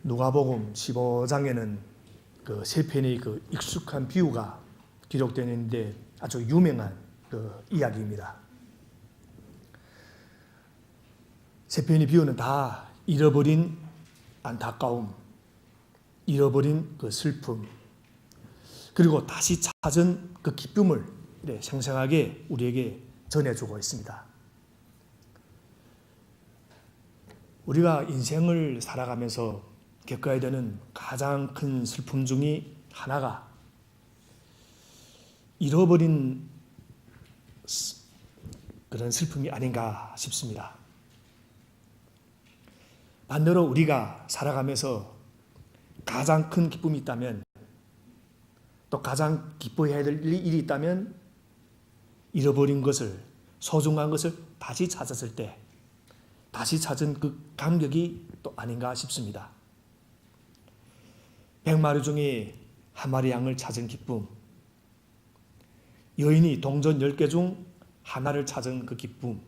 누가복음 15장에는 그 세 편의 그 익숙한 비유가 기록되어 있는데 아주 유명한 그 이야기입니다. 세 편의 비유는 다 잃어버린 안타까움, 잃어버린 그 슬픔, 그리고 다시 찾은 그 기쁨을 생생하게 우리에게 전해주고 있습니다. 우리가 인생을 살아가면서 겪어야 되는 가장 큰 슬픔 중에 하나가 잃어버린 그런 슬픔이 아닌가 싶습니다. 반대로 우리가 살아가면서 가장 큰 기쁨이 있다면, 또 가장 기뻐해야 될 일이 있다면 잃어버린 것을, 소중한 것을 다시 찾았을 때 다시 찾은 그 감격이 또 아닌가 싶습니다. 100마리 중에 한 마리 양을 찾은 기쁨, 여인이 동전 10개 중 하나를 찾은 그 기쁨,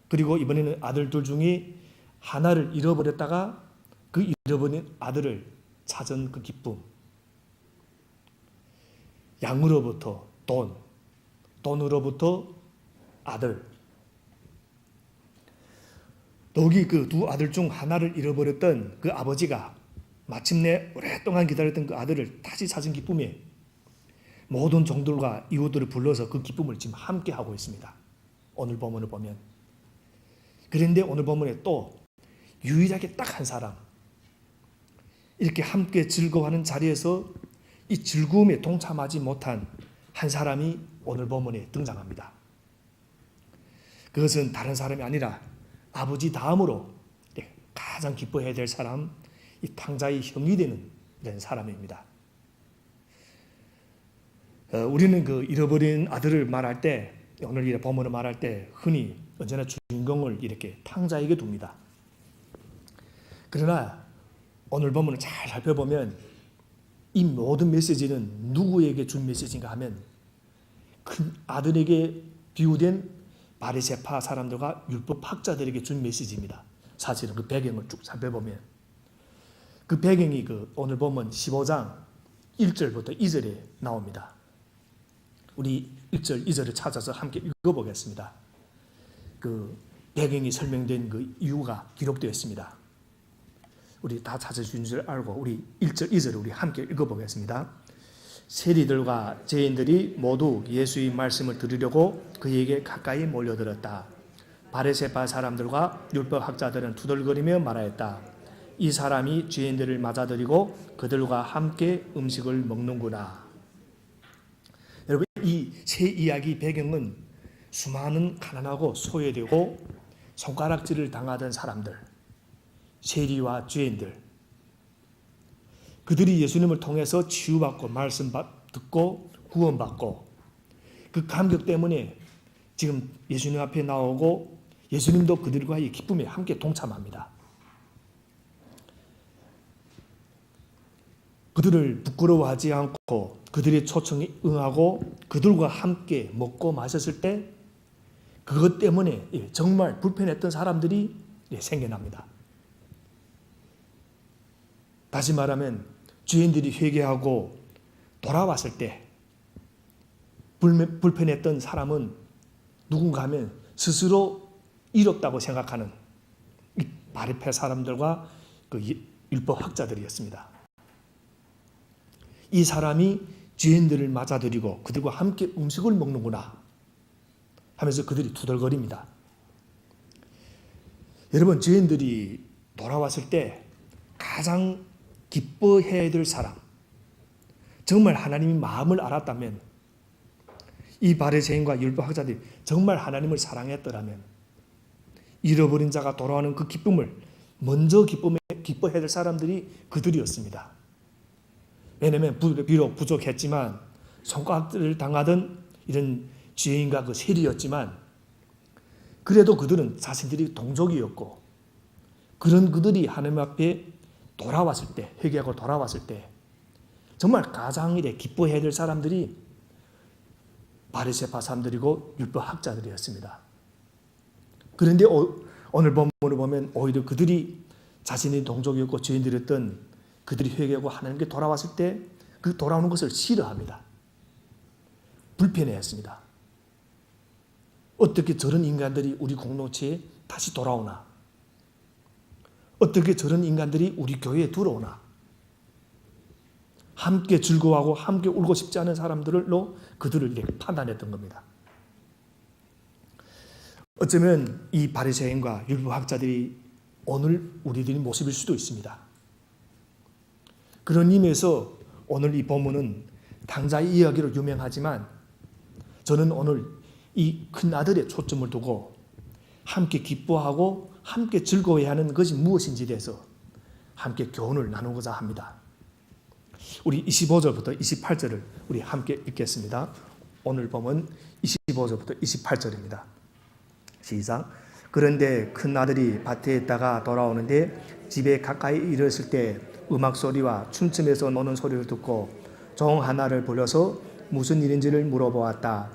그리고 이번에는 아들들 중에 하나를 잃어버렸다가 그 잃어버린 아들을 찾은 그 기쁨, 양으로부터 돈, 돈으로부터 아들. 여기 그 두 아들 중 하나를 잃어버렸던 그 아버지가 마침내 오랫동안 기다렸던 그 아들을 다시 찾은 기쁨에 모든 종들과 이웃들을 불러서 그 기쁨을 지금 함께 하고 있습니다. 오늘 본문을 보면. 그런데 오늘 본문에 또 유일하게 딱 한 사람, 이렇게 함께 즐거워하는 자리에서 이 즐거움에 동참하지 못한 한 사람이 오늘 본문에 등장합니다. 그것은 다른 사람이 아니라 아버지 다음으로 가장 기뻐해야 될 사람, 이 탕자의 형이 되는 이런 사람입니다. 우리는 그 잃어버린 아들을 말할 때, 오늘 이 본문을 말할 때 흔히 언제나 주인공을 이렇게 탕자에게 둡니다. 그러나 오늘 본문을 잘 살펴보면 이 모든 메시지는 누구에게 준 메시지인가 하면 큰 아들에게 비유된 바리새파 사람들과 율법학자들에게 준 메시지입니다. 사실은 그 배경을 쭉 살펴보면 그 배경이 그 오늘 본문 15장 1절부터 2절에 나옵니다. 우리 1절, 2절을 찾아서 함께 읽어보겠습니다. 그 배경이 설명된 그 이유가 기록되어 있습니다. 우리 다 찾아주신 줄 알고 우리 1절, 2절을 우리 함께 읽어보겠습니다. 세리들과 죄인들이 모두 예수의 말씀을 들으려고 그에게 가까이 몰려들었다. 바리새파 사람들과 율법학자들은 투덜거리며 말하였다. 이 사람이 죄인들을 맞아들이고 그들과 함께 음식을 먹는구나. 여러분, 이 세 이야기 배경은 수많은 가난하고 소외되고 손가락질을 당하던 사람들, 세리와 죄인들, 그들이 예수님을 통해서 치유받고 말씀 듣고 구원받고 그 감격 때문에 지금 예수님 앞에 나오고 예수님도 그들과의 기쁨에 함께 동참합니다. 그들을 부끄러워하지 않고 그들의 초청에 응하고 그들과 함께 먹고 마셨을 때 그것 때문에 정말 불편했던 사람들이 생겨납니다. 다시 말하면 죄인들이 회개하고 돌아왔을 때 불편했던 사람은 누군가 하면 스스로 이롭다고 생각하는 이 바리새 사람들과 그 율법학자들이었습니다. 이 사람이 죄인들을 맞아들이고 그들과 함께 음식을 먹는구나 하면서 그들이 투덜거립니다. 여러분, 죄인들이 돌아왔을 때 가장 기뻐해야 될 사람, 정말 하나님의 마음을 알았다면, 이 바리새인과 율법학자들이 정말 하나님을 사랑했더라면 잃어버린 자가 돌아오는 그 기쁨을 먼저 기뻐해야 될 사람들이 그들이었습니다. 왜냐하면 비록 부족했지만 손가락질을 당하던 이런 죄인과 그 세리였지만 그래도 그들은 자신들이 동족이었고 그런 그들이 하나님 앞에 돌아왔을 때, 회개하고 돌아왔을 때 정말 가장 기뻐해야 될 사람들이 바리새파 사람들이고 율법학자들이었습니다. 그런데 오늘 본문을 보면 오히려 그들이 자신의 동족이었고 죄인들이었던 그들이 회개하고 하나님께 돌아왔을 때 그 돌아오는 것을 싫어합니다. 불편해했습니다. 어떻게 저런 인간들이 우리 공동체에 다시 돌아오나? 어떻게 저런 인간들이 우리 교회에 들어오나? 함께 즐거워하고 함께 울고 싶지 않은 사람들로 그들을 이렇게 판단했던 겁니다. 어쩌면 이 바리새인과 율법학자들이 오늘 우리들의 모습일 수도 있습니다. 그런 의미에서 오늘 이 본문은 당자의 이야기로 유명하지만 저는 오늘 이 큰 아들의 초점을 두고 함께 기뻐하고 함께 즐거워해야 하는 것이 무엇인지에 대해서 함께 교훈을 나누고자 합니다. 우리 25절부터 28절을 우리 함께 읽겠습니다. 오늘 본문 25절부터 28절입니다. 시작. 그런데 큰 아들이 밭에 있다가 돌아오는데 집에 가까이 이르렀을 때 음악 소리와 춤추면서 노는 소리를 듣고 종 하나를 불러서 무슨 일인지를 물어보았다.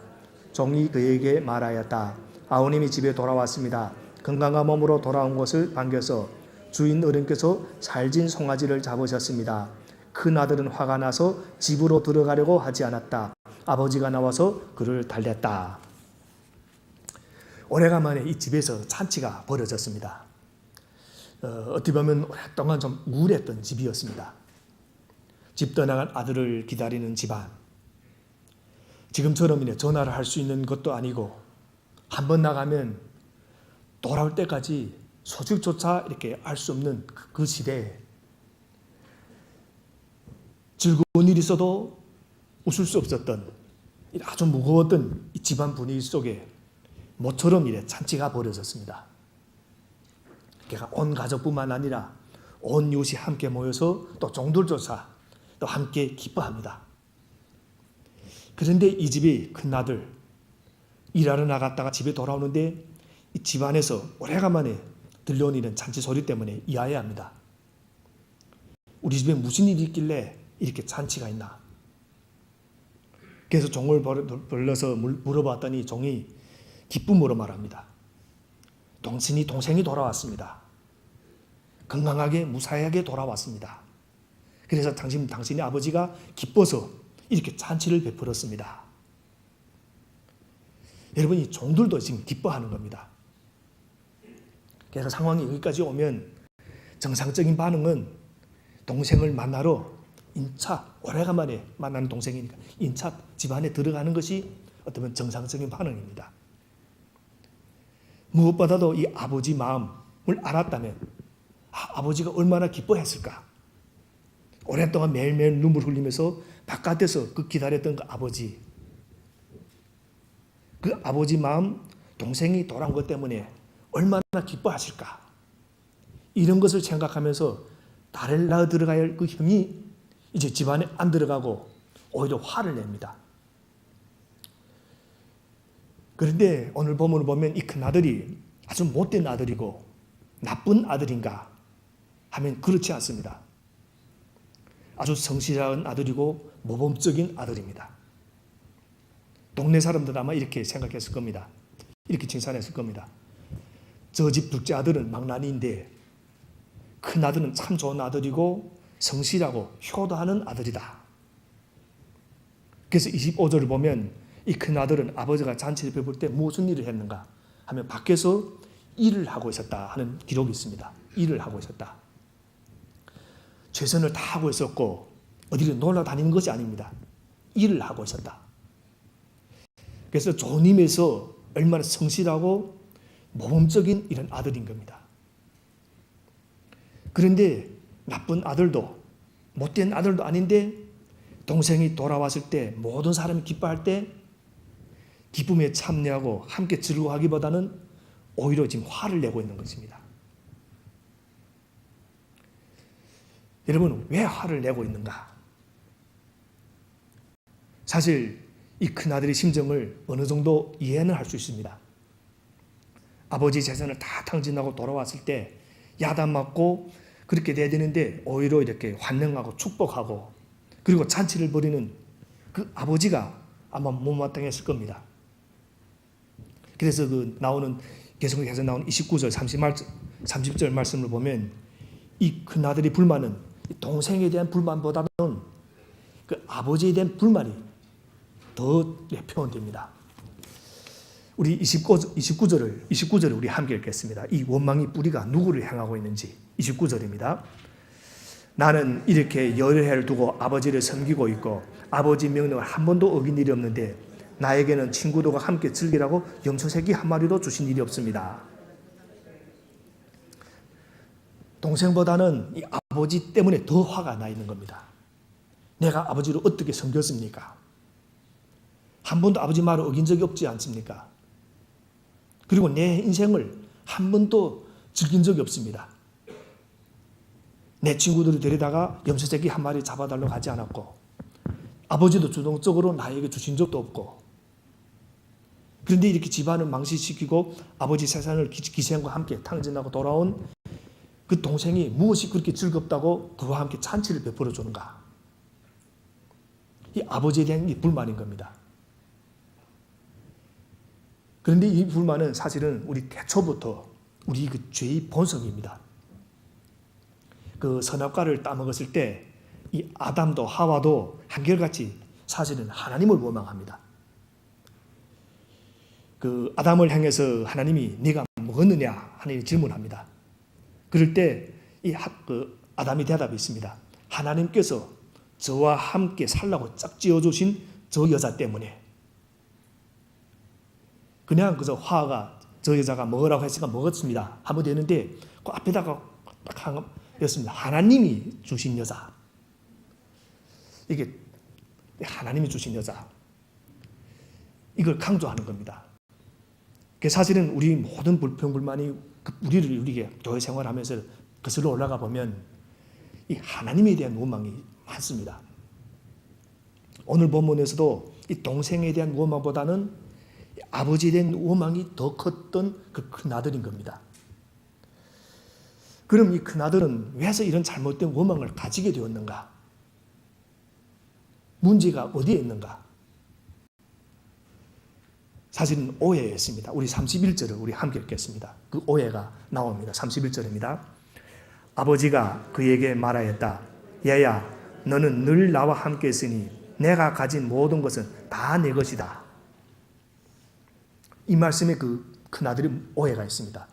종이 그에게 말하였다. 아우님이 집에 돌아왔습니다. 건강한 몸으로 돌아온 것을 반겨서 주인 어른께서 살진 송아지를 잡으셨습니다. 큰 아들은 화가 나서 집으로 들어가려고 하지 않았다. 아버지가 나와서 그를 달랬다. 오래간만에 이 집에서 잔치가 벌어졌습니다. 어떻게 보면 오랫동안 좀 우울했던 집이었습니다. 집 떠나간 아들을 기다리는 집안. 지금처럼 전화를 할 수 있는 것도 아니고 한 번 나가면 돌아올 때까지 소식조차 이렇게 알 수 없는 그 시대에 즐거운 일이 있어도 웃을 수 없었던 아주 무거웠던 이 집안 분위기 속에 모처럼 이래 잔치가 벌어졌습니다. 그러니까 온 가족뿐만 아니라 온 이웃이 함께 모여서 또 종들조차 또 함께 기뻐합니다. 그런데 이 집이 큰아들 일하러 나갔다가 집에 돌아오는데 이 집안에서 오래간만에 들려온 이런 잔치 소리 때문에 이해합니다. 우리 집에 무슨 일이 있길래 이렇게 잔치가 있나? 그래서 종을 불러서 물어봤더니 종이 기쁨으로 말합니다. 동생이 돌아왔습니다. 건강하게 무사하게 돌아왔습니다. 그래서 당신의 아버지가 기뻐서 이렇게 잔치를 베풀었습니다. 여러분, 이 종들도 지금 기뻐하는 겁니다. 그래서 상황이 여기까지 오면 정상적인 반응은 동생을 만나러 인차, 오래간만에 만나는 동생이니까 인차 집안에 들어가는 것이 어쩌면 정상적인 반응입니다. 무엇보다도 이 아버지 마음을 알았다면 아버지가 얼마나 기뻐했을까. 오랫동안 매일매일 눈물 흘리면서 바깥에서 그 기다렸던 그 아버지 마음, 동생이 돌아온 것 때문에 얼마나 기뻐하실까. 이런 것을 생각하면서 나를 낳아 들어가야 할 그 형이 이제 집안에 안 들어가고 오히려 화를 냅니다. 그런데 오늘 본문을 보면 이 큰 아들이 아주 못된 아들이고 나쁜 아들인가 하면 그렇지 않습니다. 아주 성실한 아들이고 모범적인 아들입니다. 동네 사람들 아마 이렇게 생각했을 겁니다. 이렇게 칭찬했을 겁니다. 저 집 둘째 아들은 망나니인데 큰 아들은 참 좋은 아들이고 성실하고 효도하는 아들이다. 그래서 25절을 보면 이 큰 아들은 아버지가 잔치를 베풀 때 무슨 일을 했는가 하면 밖에서 일을 하고 있었다 하는 기록이 있습니다. 일을 하고 있었다. 최선을 다하고 있었고 어디를 놀러 다니는 것이 아닙니다. 일을 하고 있었다. 그래서 좋은 의미에서 얼마나 성실하고 모범적인 이런 아들인 겁니다. 그런데 나쁜 아들도 못된 아들도 아닌데 동생이 돌아왔을 때 모든 사람이 기뻐할 때 기쁨에 참여하고 함께 즐거워하기보다는 오히려 지금 화를 내고 있는 것입니다. 여러분, 왜 화를 내고 있는가? 사실 이 큰아들의 심정을 어느 정도 이해는 할 수 있습니다. 아버지 재산을 다 탕진하고 돌아왔을 때 야단 맞고 그렇게 돼야 되는데 오히려 이렇게 환영하고 축복하고 그리고 잔치를 벌이는 그 아버지가 아마 못마땅했을 겁니다. 그래서 계속해서 나오는 29절 30절 말씀을 보면 이 큰아들의 불만은 동생에 대한 불만보다는 그 아버지에 대한 불만이 더 표현됩니다. 우리 29절을 우리 함께 읽겠습니다. 이 원망의 뿌리가 누구를 향하고 있는지 29절입니다. 나는 이렇게 여러 해를 두고 아버지를 섬기고 있고 아버지 명령을 한 번도 어긴 일이 없는데 나에게는 친구들과 함께 즐기라고 염소새끼 한 마리도 주신 일이 없습니다. 동생보다는 이 아버지 때문에 더 화가 나 있는 겁니다. 내가 아버지를 어떻게 섬겼습니까? 한 번도 아버지 말을 어긴 적이 없지 않습니까? 그리고 내 인생을 한 번도 즐긴 적이 없습니다. 내 친구들을 데려다가 염소새끼 한 마리 잡아달라고 하지 않았고 아버지도 주동적으로 나에게 주신 적도 없고 그런데 이렇게 집안을 망신시키고 아버지 세상을 기생과 함께 탕진하고 돌아온 그 동생이 무엇이 그렇게 즐겁다고 그와 함께 잔치를 베풀어 주는가? 이 아버지에 대한 이 불만인 겁니다. 그런데 이 불만은 사실은 우리 태초부터 우리 그 죄의 본성입니다. 그 선악과를 따먹었을 때 이 아담도 하와도 한결같이 사실은 하나님을 원망합니다. 그 아담을 향해서 하나님이 네가 먹었느냐 하나님이 질문합니다. 그럴 때 이 아담이 대답이 있습니다. 하나님께서 저와 함께 살라고 짝지어 주신 저 여자 때문에. 그냥 그저 하와가 저 여자가 먹으라고 했으니까 먹었습니다 하면 되는데 그 앞에다가 딱 했습니다. 하나님이 주신 여자. 이게 하나님이 주신 여자. 이걸 강조하는 겁니다. 사실은 우리 모든 불평불만이 우리에게 교회 생활하면서 거슬러 올라가 보면 이 하나님에 대한 원망이 많습니다. 오늘 본문에서도 이 동생에 대한 원망보다는 아버지에 대한 원망이 더 컸던 그 큰아들인 겁니다. 그럼 이 큰아들은 왜서 이런 잘못된 원망을 가지게 되었는가? 문제가 어디에 있는가? 사실은 오해였습니다. 우리 31절을 우리 함께 읽겠습니다. 그 오해가 나옵니다. 31절입니다. 아버지가 그에게 말하였다. 얘야, 너는 늘 나와 함께 있으니 내가 가진 모든 것은 다 내 것이다. 이 말씀에 그 큰아들의 오해가 있습니다.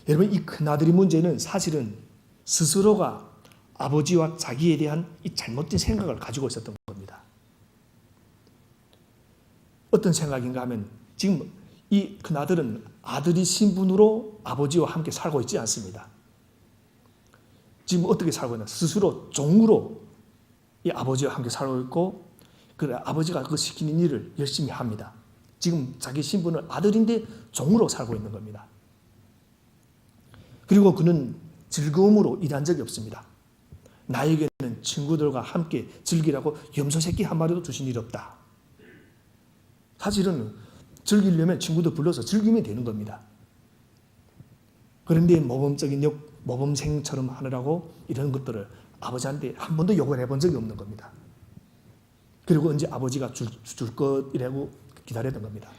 여러분, 이 큰아들의 문제는 사실은 스스로가 아버지와 자기에 대한 이 잘못된 생각을 가지고 있었던 겁니다. 어떤 생각인가 하면 지금 이 큰아들은 아들의 신분으로 아버지와 함께 살고 있지 않습니다. 지금 어떻게 살고 있나? 스스로 종으로 이 아버지와 함께 살고 있고 그래 아버지가 그 시키는 일을 열심히 합니다. 지금 자기 신분은 아들인데 종으로 살고 있는 겁니다. 그리고 그는 즐거움으로 일한 적이 없습니다. 나에게는 친구들과 함께 즐기라고 염소새끼 한 마리도 주신 일이 없다. 사실은 즐기려면 친구들 불러서 즐기면 되는 겁니다. 그런데 모범생처럼 하느라고 이런 것들을 아버지한테 한 번도 욕을 해본 적이 없는 겁니다. 그리고 언제 아버지가 줄 것이라고 기다렸던 겁니다.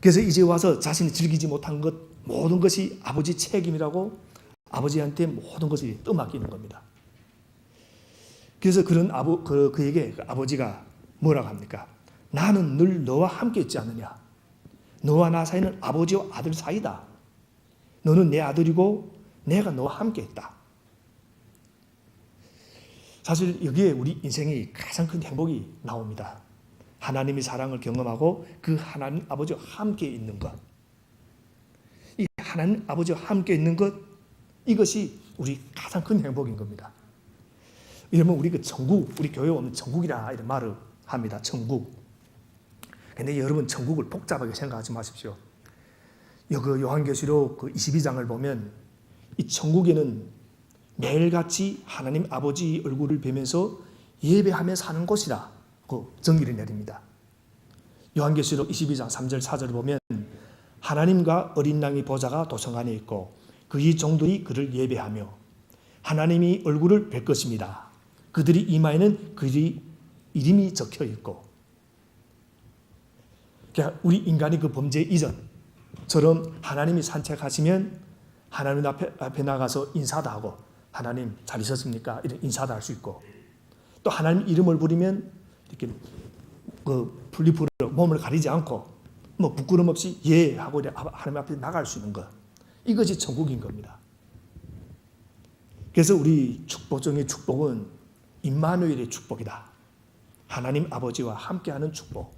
그래서 이제 와서 자신이 즐기지 못한 것 모든 것이 아버지 책임이라고 아버지한테 모든 것이 떠맡기는 겁니다. 그래서 그에게 아버지가 뭐라고 합니까? 나는 늘 너와 함께 있지 않느냐? 너와 나 사이는 아버지와 아들 사이다. 너는 내 아들이고 내가 너와 함께 있다. 사실 여기에 우리 인생의 가장 큰 행복이 나옵니다. 하나님의 사랑을 경험하고 그 하나님 아버지와 함께 있는 것. 이 하나님 아버지와 함께 있는 것, 이것이 우리 가장 큰 행복인 겁니다. 이러면 우리 그 천국, 우리 교회 오면 천국이라 이런 말을 합니다. 천국. 근데 여러분 천국을 복잡하게 생각하지 마십시오. 요한계시록 그 22장을 보면 이 천국에는 매일같이 하나님 아버지 얼굴을 뵈면서 예배하며 사는 곳이라 그 정의를 내립니다. 요한계시록 22장 3절 4절을 보면 하나님과 어린 양의 보좌가 도성 안에 있고 그의 종들이 그를 예배하며 하나님이 얼굴을 뵐 것입니다. 그들이 이마에는 그의 이름이 적혀 있고, 그러니까 우리 인간이 그 범죄 이전처럼 하나님이 산책하시면 하나님 앞에 나가서 인사도 하고 하나님 잘 있었습니까? 이런 인사도 할 수 있고 또 하나님 이름을 부르면 이렇게 그 풀리프로 몸을 가리지 않고 뭐 부끄럼 없이 예 하고 하나님 앞에 나갈 수 있는 것 이것이 천국인 겁니다. 그래서 우리 축복 중의 축복은 임마누엘의 축복이다. 하나님 아버지와 함께하는 축복.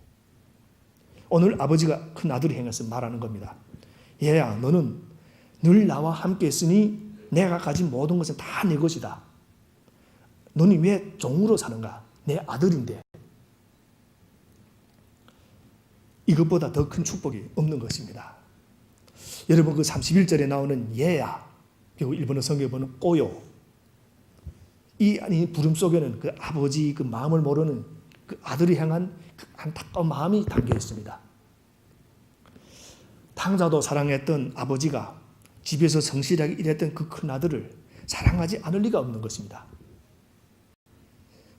오늘 아버지가 큰 아들을 향해서 말하는 겁니다. 얘야 너는 늘 나와 함께 있으니 내가 가진 모든 것은 다 내 것이다. 너는 왜 종으로 사는가? 내 아들인데. 이것보다 더 큰 축복이 없는 것입니다. 여러분 그 31절에 나오는 얘야 그리고 일본어 성경에 보는 꼬요 이 부름 속에는 그 아버지 그 마음을 모르는 그 아들을 향한 그 안타까운 마음이 담겨 있습니다. 탕자도 사랑했던 아버지가 집에서 성실하게 일했던 그 큰 아들을 사랑하지 않을 리가 없는 것입니다.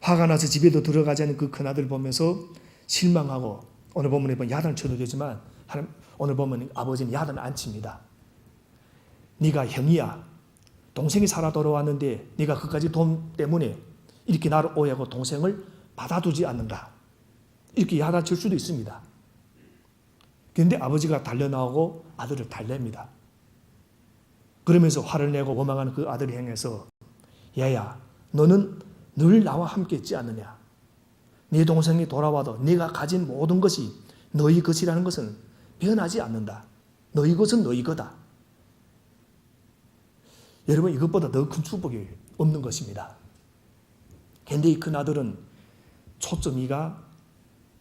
화가 나서 집에도 들어가지 않은 그 큰 아들을 보면서 실망하고 오늘 본문에 보면 야단을 쳐도 되지만 오늘 보면 아버지는 야단을 안 칩니다. 네가 형이야. 동생이 살아 돌아왔는데 네가 그까지 돈 때문에 이렇게 나를 오해하고 동생을 받아두지 않는가. 이렇게 야단 칠 수도 있습니다. 그런데 아버지가 달려나오고 아들을 달랩니다. 그러면서 화를 내고 원망하는 그 아들을 향해서 얘야 너는 늘 나와 함께 있지 않느냐. 네 동생이 돌아와도 네가 가진 모든 것이 너희 것이라는 것은 변하지 않는다. 너희 것은 너희 거다. 여러분 이것보다 더 큰 축복이 없는 것입니다. 그런데 이 큰 아들은 초점이가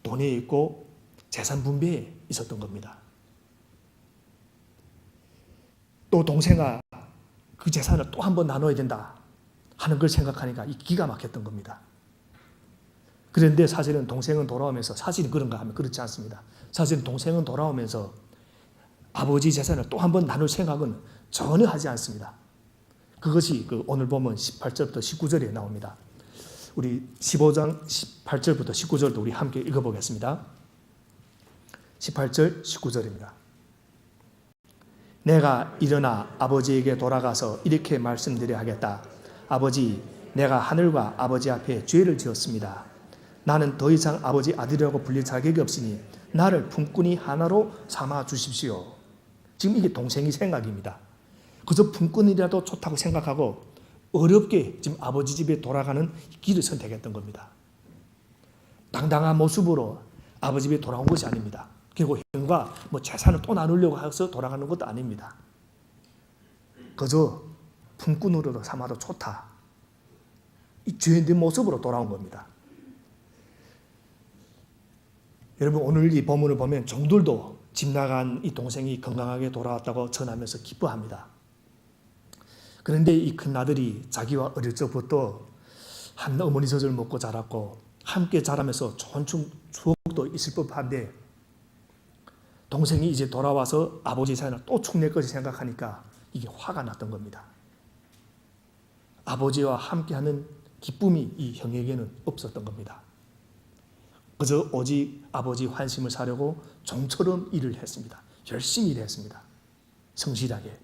돈에 있고 재산 분배에 있었던 겁니다. 또 동생아 그 재산을 또 한 번 나눠야 된다 하는 걸 생각하니까 기가 막혔던 겁니다. 그런데 사실은 동생은 돌아오면서 사실은 그런가 하면 그렇지 않습니다. 사실은 동생은 돌아오면서 아버지 재산을 또 한 번 나눌 생각은 전혀 하지 않습니다. 그것이 오늘 보면 18절부터 19절에 나옵니다. 우리 15장 18절부터 19절도 우리 함께 읽어보겠습니다. 18절 19절입니다. 내가 일어나 아버지에게 돌아가서 이렇게 말씀드려야 하겠다. 아버지, 내가 하늘과 아버지 앞에 죄를 지었습니다. 나는 더 이상 아버지 아들이라고 불릴 자격이 없으니 나를 품꾼이 하나로 삼아 주십시오. 지금 이게 동생의 생각입니다. 그저 품꾼이라도 좋다고 생각하고 어렵게 지금 아버지 집에 돌아가는 길을 선택했던 겁니다. 당당한 모습으로 아버지 집에 돌아온 것이 아닙니다. 그리고 형과 재산을 또 나누려고 해서 돌아가는 것도 아닙니다. 그저 품꾼으로도 삼아도 좋다. 이 죄인된 모습으로 돌아온 겁니다. 여러분 오늘 이 본문을 보면 종들도 집 나간 이 동생이 건강하게 돌아왔다고 전하면서 기뻐합니다. 그런데 이 큰 아들이 자기와 어릴 적부터 한 어머니 젖을 먹고 자랐고 함께 자라면서 좋은 추억도 있을 법한데 동생이 이제 돌아와서 아버지 재산을 또 축낼 것을 생각하니까 이게 화가 났던 겁니다. 아버지와 함께하는 기쁨이 이 형에게는 없었던 겁니다. 그저 오직 아버지 환심을 사려고 종처럼 일을 했습니다. 열심히 일했습니다. 성실하게.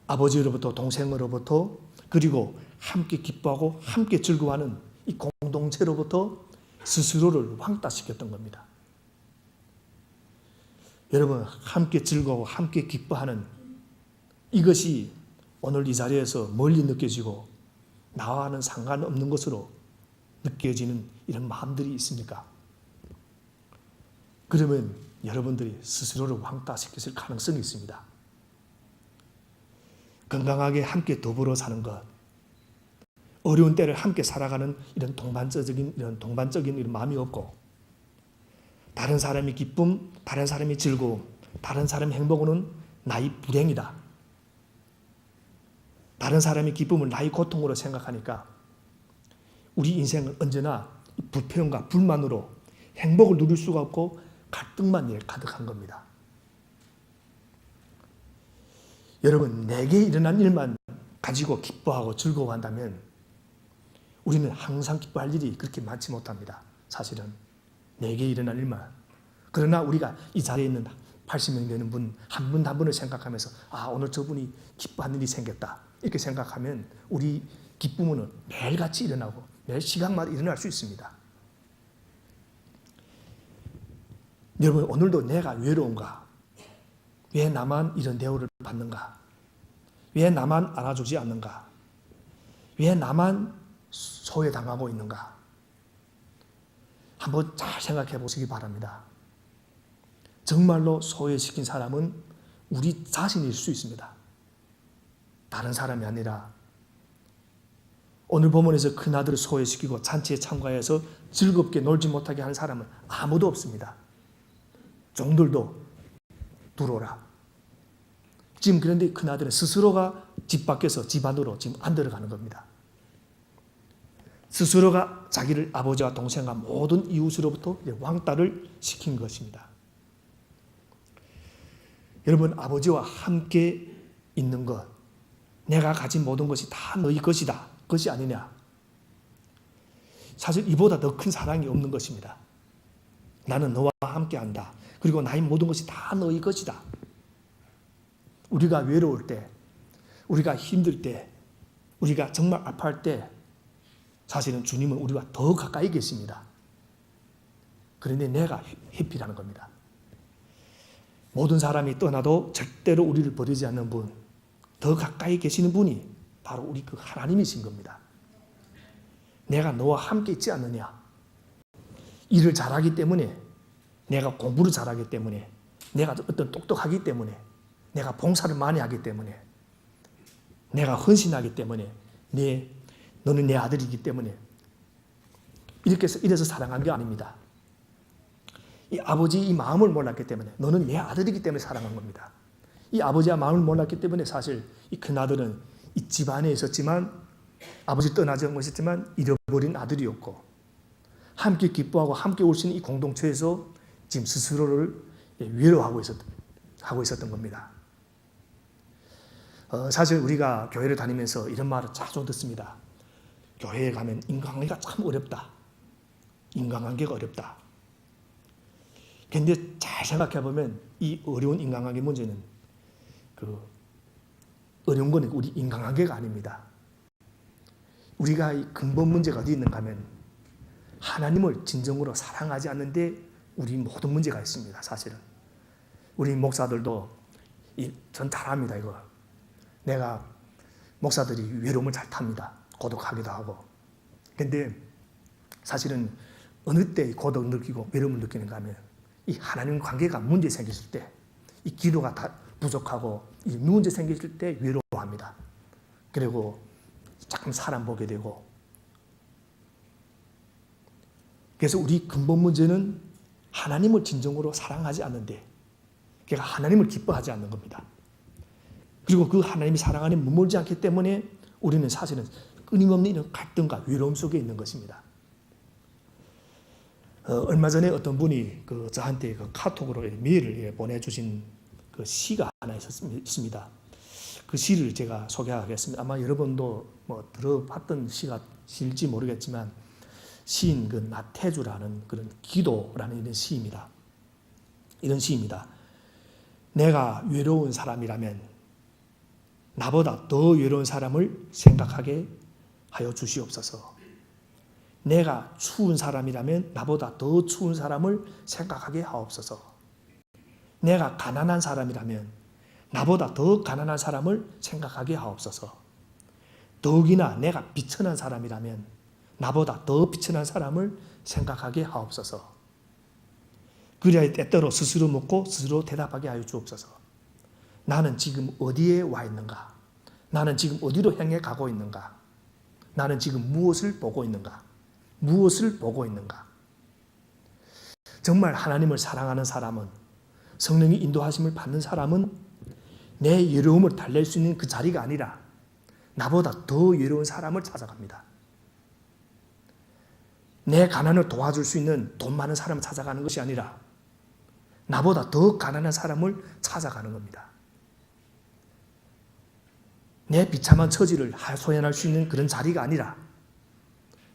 아버지로부터 동생으로부터 그리고 함께 기뻐하고 함께 즐거워하는 이 공동체로부터 스스로를 왕따시켰던 겁니다. 여러분 함께 즐거워 함께 기뻐하는 이것이 오늘 이 자리에서 멀리 느껴지고 나와는 상관없는 것으로 느껴지는 이런 마음들이 있습니까? 그러면 여러분들이 스스로를 왕따시켰을 가능성이 있습니다. 건강하게 함께 더불어 사는 것, 어려운 때를 함께 살아가는 이런 동반적인 이런 마음이 없고 다른 사람의 기쁨, 다른 사람의 즐거움, 다른 사람의 행복은 나의 불행이다. 다른 사람의 기쁨을 나의 고통으로 생각하니까 우리 인생은 언제나 불평과 불만으로 행복을 누릴 수가 없고 갈등만 가득한 겁니다. 여러분, 내게 일어난 일만 가지고 기뻐하고 즐거워한다면 우리는 항상 기뻐할 일이 그렇게 많지 못합니다. 사실은 내게 일어난 일만. 그러나 우리가 이 자리에 있는 80명 되는 분 한 분 한 분을 생각하면서 오늘 저분이 기뻐하는 일이 생겼다 이렇게 생각하면 우리 기쁨은 매일같이 일어나고 매 시간마다 일어날 수 있습니다. 여러분, 오늘도 내가 외로운가? 왜 나만 이런 대우를 받는가? 왜 나만 알아주지 않는가? 왜 나만 소외당하고 있는가? 한번 잘 생각해 보시기 바랍니다. 정말로 소외시킨 사람은 우리 자신일 수 있습니다. 다른 사람이 아니라 오늘 본문에서 큰아들을 소외시키고 잔치에 참가해서 즐겁게 놀지 못하게 한 사람은 아무도 없습니다. 종들도 들어오라. 지금 그런데 큰아들은 스스로가 집 밖에서 집 안으로 지금 안 들어가는 겁니다. 스스로가 자기를 아버지와 동생과 모든 이웃으로부터 왕따를 시킨 것입니다. 여러분, 아버지와 함께 있는 것, 내가 가진 모든 것이 다 너희 것이다. 것이 아니냐. 사실 이보다 더 큰 사랑이 없는 것입니다. 나는 너와 함께 한다. 그리고 나의 모든 것이 다 너희 것이다. 우리가 외로울 때, 우리가 힘들 때, 우리가 정말 아파할 때 사실은 주님은 우리와 더 가까이 계십니다. 그런데 내가 회피라는 겁니다. 모든 사람이 떠나도 절대로 우리를 버리지 않는 분, 더 가까이 계시는 분이 바로 우리 그 하나님이신 겁니다. 내가 너와 함께 있지 않느냐. 일을 잘하기 때문에, 내가 공부를 잘하기 때문에, 내가 어떤 똑똑하기 때문에, 내가 봉사를 많이 하기 때문에, 내가 헌신하기 때문에, 너는 내 아들이기 때문에 이래서 사랑한 게 아닙니다. 이 아버지의 이 마음을 몰랐기 때문에, 너는 내 아들이기 때문에 사랑한 겁니다. 이 아버지의 마음을 몰랐기 때문에 사실 이 큰아들은 이 집안에 있었지만, 아버지 떠나지 않고 있었지만 잃어버린 아들이었고, 함께 기뻐하고 함께 올 수 있는 이 공동체에서 지금 스스로를 위로하고 있었던 겁니다. 사실 우리가 교회를 다니면서 이런 말을 자주 듣습니다. 교회에 가면 인간관계가 참 어렵다. 인간관계가 어렵다. 그런데 잘 생각해 보면 이 어려운 인간관계 문제는 어려운 건 우리 인간관계가 아닙니다. 우리가 이 근본 문제가 어디 있는가 하면 하나님을 진정으로 사랑하지 않는데 우리 모든 문제가 있습니다. 사실은 우리 목사들도 전 잘합니다. 이거 내가 목사들이 외로움을 잘 탑니다. 고독하기도 하고. 그런데 사실은 어느 때 고독을 느끼고 외로움을 느끼는가 하면 이 하나님 관계가 문제 생겼을 때, 이 기도가 다 부족하고 이 문제 생겼을 때 외로워합니다. 그리고 자꾸 사람 보게 되고. 그래서 우리 근본 문제는 하나님을 진정으로 사랑하지 않는데, 그러니까 하나님을 기뻐하지 않는 겁니다. 그리고 그 하나님이 사랑 안에 머물지 않기 때문에 우리는 사실은 끊임없는 이런 갈등과 외로움 속에 있는 것입니다. 얼마 전에 어떤 분이 저한테 카톡으로 메일을 보내주신 시가 하나 있습니다. 그 시를 제가 소개하겠습니다. 아마 여러분도 들어봤던 시일지 모르겠지만, 시인 나태주라는 그런 기도라는 이런 시입니다. 이런 시입니다. 내가 외로운 사람이라면 나보다 더 외로운 사람을 생각하게 하여 주시옵소서. 내가 추운 사람이라면 나보다 더 추운 사람을 생각하게 하옵소서. 내가 가난한 사람이라면 나보다 더 가난한 사람을 생각하게 하옵소서. 더욱이나 내가 비천한 사람이라면 나보다 더 비천한 사람을 생각하게 하옵소서. 그래야 때때로 스스로 묻고 스스로 대답하게 하여 주옵소서. 나는 지금 어디에 와 있는가? 나는 지금 어디로 향해 가고 있는가? 나는 지금 무엇을 보고 있는가? 무엇을 보고 있는가? 정말 하나님을 사랑하는 사람은, 성령의 인도하심을 받는 사람은 내 외로움을 달랠 수 있는 그 자리가 아니라 나보다 더 외로운 사람을 찾아갑니다. 내 가난을 도와줄 수 있는 돈 많은 사람을 찾아가는 것이 아니라 나보다 더 가난한 사람을 찾아가는 겁니다. 내 비참한 처지를 하소연할 수 있는 그런 자리가 아니라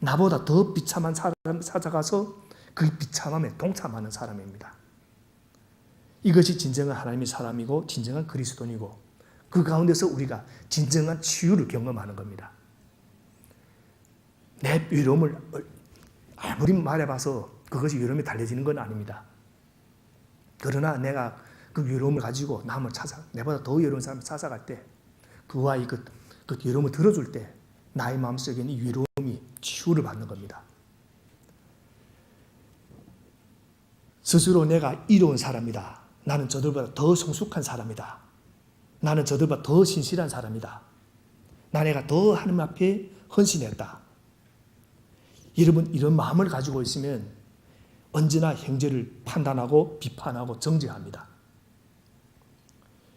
나보다 더 비참한 사람을 찾아가서 그 비참함에 동참하는 사람입니다. 이것이 진정한 하나님의 사람이고 진정한 그리스도인이고 그 가운데서 우리가 진정한 치유를 경험하는 겁니다. 내 외로움을 아무리 말해봐서 그것이 외로움이 달래지는 건 아닙니다. 그러나 내가 그 외로움을 가지고 남을 내보다 더 외로운 사람을 찾아갈 때 그와 그 외로움을 들어줄 때 나의 마음속에는 이 외로움이 치유를 받는 겁니다. 스스로 내가 이로운 사람이다. 나는 저들보다 더 성숙한 사람이다. 나는 저들보다 더 신실한 사람이다. 내가 더 하나님 앞에 헌신했다. 여러분 이런 마음을 가지고 있으면 언제나 형제를 판단하고 비판하고 정죄합니다.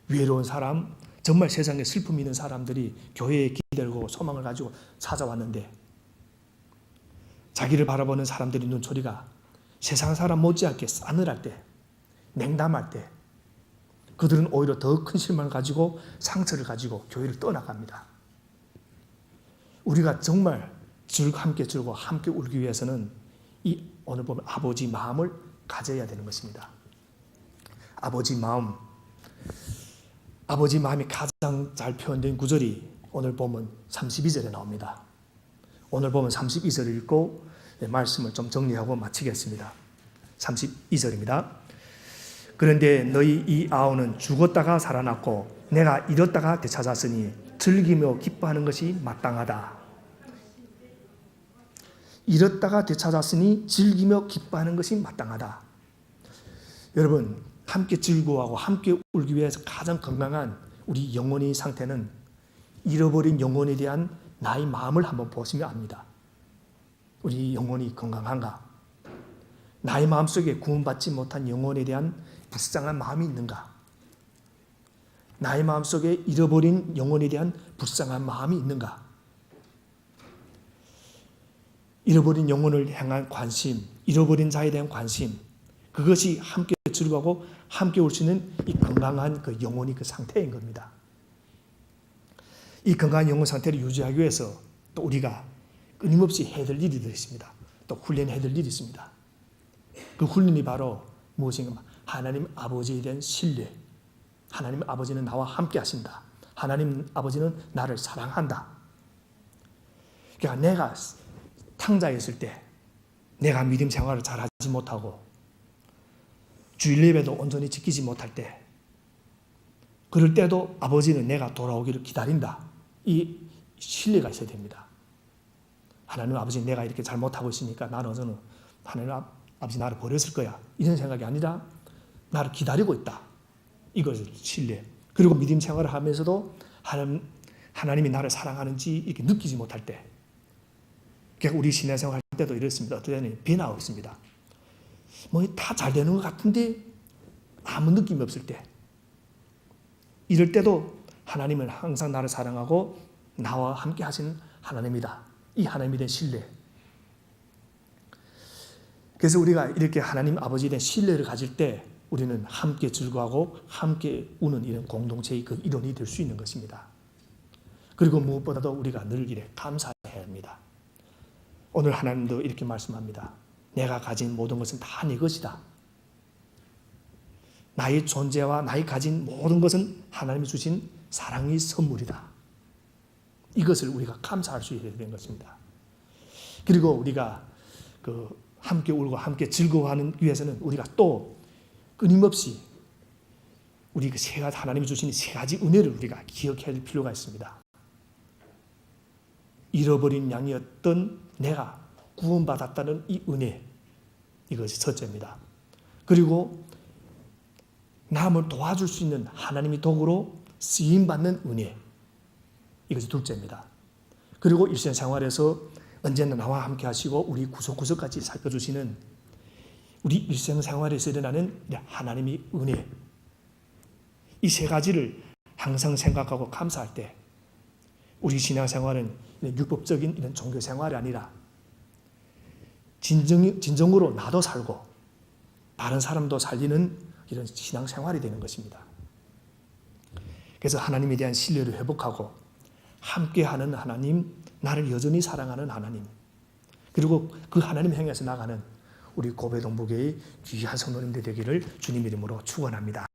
외로운 사람, 정말 세상에 슬픔이 있는 사람들이 교회에 기대고 소망을 가지고 찾아왔는데 자기를 바라보는 사람들의 눈초리가 세상 사람 못지않게 싸늘할 때, 냉담할 때 그들은 오히려 더 큰 실망을 가지고 상처를 가지고 교회를 떠나갑니다. 우리가 정말 함께 즐거워 함께 울기 위해서는 이 오늘 보면 아버지 마음을 가져야 되는 것입니다. 아버지 마음이 가장 잘 표현된 구절이 오늘 보면 32절에 나옵니다. 오늘 보면 32절을 읽고 말씀을 좀 정리하고 마치겠습니다. 32절입니다. 그런데 너희 이 아우는 죽었다가 살아났고 내가 잃었다가 되찾았으니 즐기며 기뻐하는 것이 마땅하다. 잃었다가 되찾았으니 즐기며 기뻐하는 것이 마땅하다. 여러분 함께 즐거워하고 함께 울기 위해서 가장 건강한 우리 영혼의 상태는 잃어버린 영혼에 대한 나의 마음을 한번 보시면 압니다. 우리 영혼이 건강한가? 나의 마음속에 구원받지 못한 영혼에 대한 불쌍한 마음이 있는가? 나의 마음속에 잃어버린 영혼에 대한 불쌍한 마음이 있는가? 잃어버린 영혼을 향한 관심, 잃어버린 자에 대한 관심, 그것이 함께 즐거워하고 함께 올 수 있는 이 건강한 그 영혼이 그 상태인 겁니다. 이 건강한 영혼 상태를 유지하기 위해서 또 우리가 끊임없이 해야 될 일이 있습니다. 또 훈련해야 될 일이 있습니다. 그 훈련이 바로 무엇인가? 하나님 아버지에 대한 신뢰. 하나님 아버지는 나와 함께 하신다. 하나님 아버지는 나를 사랑한다. 그러니까 내가 탕자였을 때 내가 믿음 생활을 잘하지 못하고 주일 예배도 온전히 지키지 못할 때 그럴 때도 아버지는 내가 돌아오기를 기다린다. 이 신뢰가 있어야 됩니다. 하나님 아버지 내가 이렇게 잘못하고 있으니까 나는 어서는 하나님 아버지 나를 버렸을 거야. 이런 생각이 아니라 나를 기다리고 있다. 이것을 신뢰. 그리고 믿음 생활을 하면서도 하나님이 나를 사랑하는지 이렇게 느끼지 못할 때 그러니까 우리 신앙생활 할 때도 이렇습니다. 어떨 때는 변화가 있습니다. 뭐 다 잘 되는 것 같은데 아무 느낌이 없을 때 이럴 때도 하나님은 항상 나를 사랑하고 나와 함께 하시는 하나님이다. 이 하나님에 대한 신뢰. 그래서 우리가 이렇게 하나님 아버지에 대한 신뢰를 가질 때 우리는 함께 즐거워하고 함께 우는 이런 공동체의 그 일원이 될 수 있는 것입니다. 그리고 무엇보다도 우리가 늘 이래 감사해야 합니다. 오늘 하나님도 이렇게 말씀합니다. 내가 가진 모든 것은 다 네 것이다. 나의 존재와 나의 가진 모든 것은 하나님이 주신 사랑의 선물이다. 이것을 우리가 감사할 수 있어야 되는 것입니다. 그리고 우리가 함께 울고 함께 즐거워하는 위해서는 우리가 또 끊임없이 우리 하나님이 주신 세 가지 은혜를 우리가 기억해야 할 필요가 있습니다. 잃어버린 양이었던 내가 구원받았다는 이 은혜, 이것이 첫째입니다. 그리고 남을 도와줄 수 있는 하나님의 도구로 쓰임받는 은혜, 이것이 둘째입니다. 그리고 일생생활에서 언제나 나와 함께 하시고 우리 구석구석까지 살펴주시는 우리 일생생활에서 일어나는 하나님의 은혜, 이 세 가지를 항상 생각하고 감사할 때 우리 신앙생활은 율법적인 이런 종교생활이 아니라 진정으로 나도 살고 다른 사람도 살리는 이런 신앙생활이 되는 것입니다. 그래서 하나님에 대한 신뢰를 회복하고 함께하는 하나님, 나를 여전히 사랑하는 하나님, 그리고 그 하나님 향해서 나가는 우리 고배동부교회 귀한 성도님들 되기를 주님 이름으로 축원합니다.